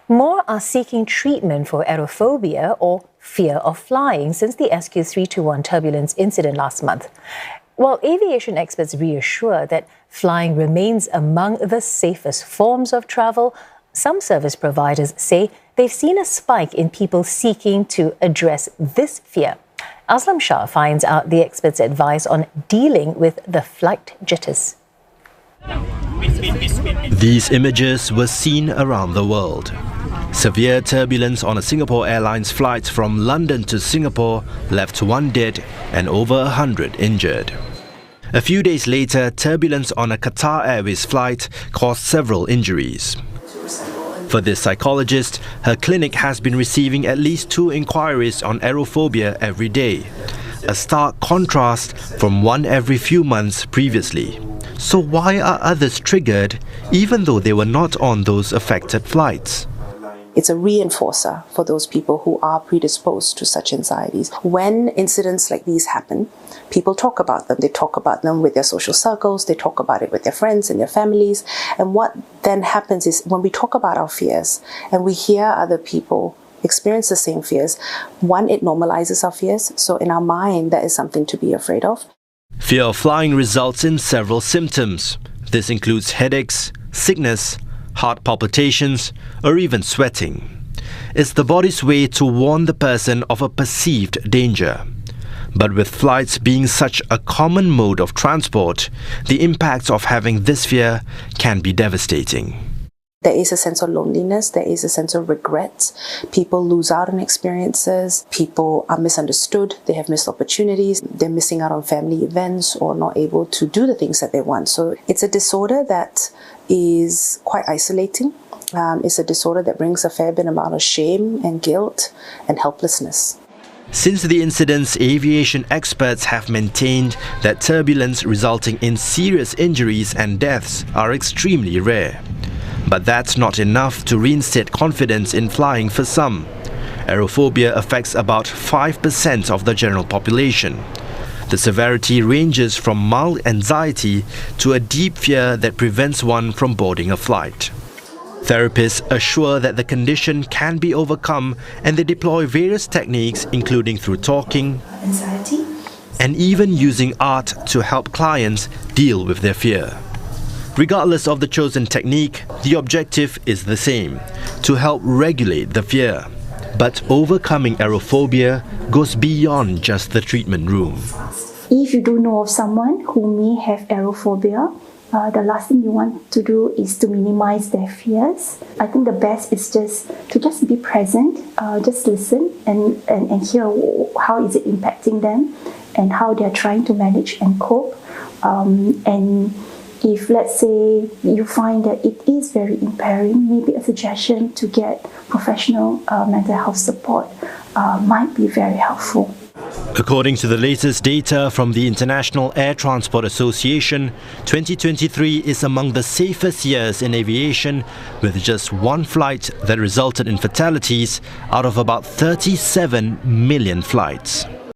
More are seeking treatment for aerophobia or fear of flying since the SQ321 turbulence incident last month. While aviation experts reassure that flying remains among the safest forms of travel, some service providers say they've seen a spike in people seeking to address this fear. Aslam Shah finds out the experts' advice on dealing with the flight jitters. These images were seen around the world. Severe turbulence on a Singapore Airlines flight from London to Singapore left 1 dead and over 100 injured. A few days later, turbulence on a Qatar Airways flight caused several injuries. For this psychologist, her clinic has been receiving at least 2 inquiries on aerophobia every day, a stark contrast from 1 every few months previously. So why are others triggered even though they were not on those affected flights? It's a reinforcer for those people who are predisposed to such anxieties. When incidents like these happen, people talk about them. They talk about them with their social circles, they talk about it with their friends and their families. And what then happens is when we talk about our fears and we hear other people experience the same fears, one, it normalizes our fears. So in our mind, that is something to be afraid of. Fear of flying results in several symptoms. This includes headaches, sickness, heart palpitations, or even sweating. It's the body's way to warn the person of a perceived danger. But with flights being such a common mode of transport, the impact of having this fear can be devastating. There is a sense of loneliness, there is a sense of regret. People lose out on experiences, people are misunderstood, they have missed opportunities, they're missing out on family events or not able to do the things that they want. So it's a disorder that is quite isolating. It's a disorder that brings a fair bit amount of shame and guilt and helplessness. Since the incidents, aviation experts have maintained that turbulence resulting in serious injuries and deaths are extremely rare. But that's not enough to reinstate confidence in flying for some. Aerophobia affects about 5% of the general population. The severity ranges from mild anxiety to a deep fear that prevents one from boarding a flight. Therapists assure that the condition can be overcome and they deploy various techniques including through talking, Anxiety, and even using art to help clients deal with their fear. Regardless of the chosen technique, the objective is the same: to help regulate the fear. But overcoming aerophobia goes beyond just the treatment room. If you do know of someone who may have aerophobia, the last thing you want to do is to minimize their fears. I think the best is to be present, just listen and hear how is it impacting them and how they're trying to manage and cope. And if, let's say, you find that it is very impairing, maybe a suggestion to get professional mental health support might be very helpful. According to the latest data from the International Air Transport Association, 2023 is among the safest years in aviation, with just 1 flight that resulted in fatalities out of about 37 million flights.